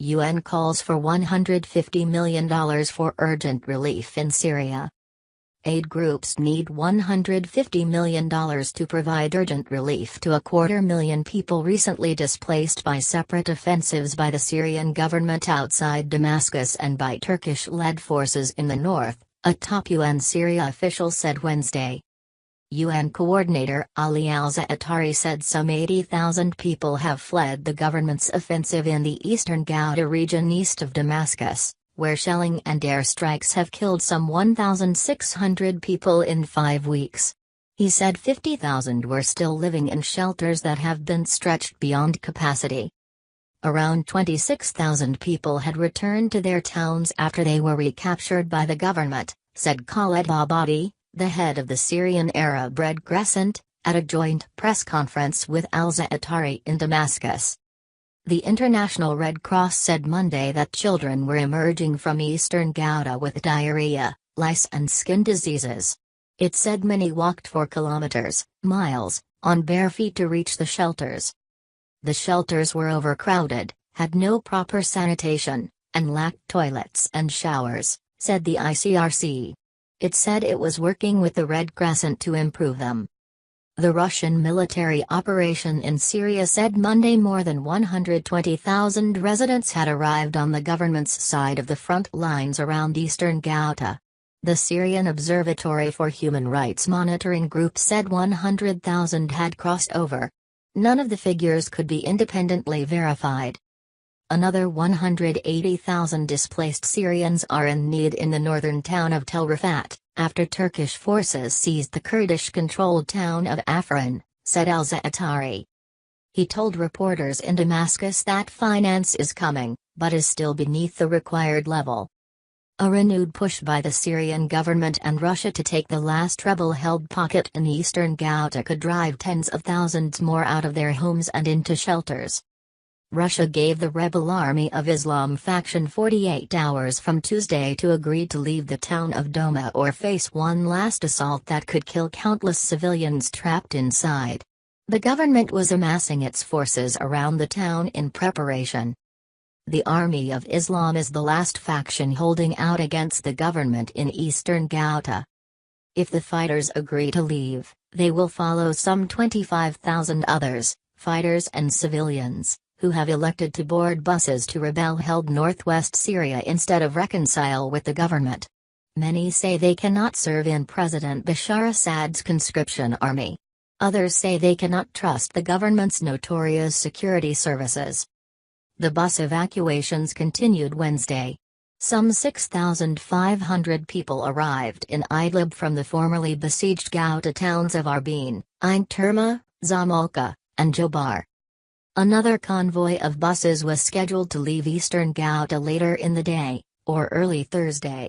UN calls for $150 million for urgent relief in Syria. Aid groups need $150 million to provide urgent relief to 250,000 people recently displaced by separate offensives by the Syrian government outside Damascus and by Turkish-led forces in the north, a top UN Syria official said Wednesday. UN coordinator Ali al-Za'atari said some 80,000 people have fled the government's offensive in the eastern Ghouta region east of Damascus, where shelling and airstrikes have killed some 1,600 people in 5 weeks. He said 50,000 were still living in shelters that have been stretched beyond capacity. Around 26,000 people had returned to their towns after they were recaptured by the government, said Khaled Abadi, the head of the Syrian Arab Red Crescent, at a joint press conference with al-Za'atari in Damascus. The International Red Cross said Monday that children were emerging from eastern Ghouta with diarrhea, lice and skin diseases. It said many walked for kilometers, miles, on bare feet to reach the shelters. The shelters were overcrowded, had no proper sanitation, and lacked toilets and showers, said the ICRC. It said it was working with the Red Crescent to improve them. The Russian military operation in Syria said Monday more than 120,000 residents had arrived on the government's side of the front lines around eastern Ghouta. The Syrian Observatory for Human Rights Monitoring Group said 100,000 had crossed over. None of the figures could be independently verified. Another 180,000 displaced Syrians are in need in the northern town of Tel Rifat, after Turkish forces seized the Kurdish-controlled town of Afrin, said al-Za'atari. He told reporters in Damascus that finance is coming, but is still beneath the required level. A renewed push by the Syrian government and Russia to take the last rebel-held pocket in eastern Ghouta could drive tens of thousands more out of their homes and into shelters. Russia gave the Rebel Army of Islam faction 48 hours from Tuesday to agree to leave the town of Douma or face one last assault that could kill countless civilians trapped inside. The government was amassing its forces around the town in preparation. The Army of Islam is the last faction holding out against the government in eastern Ghouta. If the fighters agree to leave, they will follow some 25,000 others, fighters and civilians, who have elected to board buses to rebel-held northwest Syria instead of reconcile with the government. Many say they cannot serve in President Bashar Assad's conscription army. Others say they cannot trust the government's notorious security services. The bus evacuations continued Wednesday. Some 6,500 people arrived in Idlib from the formerly besieged Ghouta towns of Arbain, Ain Terma, Zamolka, and Jobar. Another convoy of buses was scheduled to leave eastern Ghouta later in the day, or early Thursday.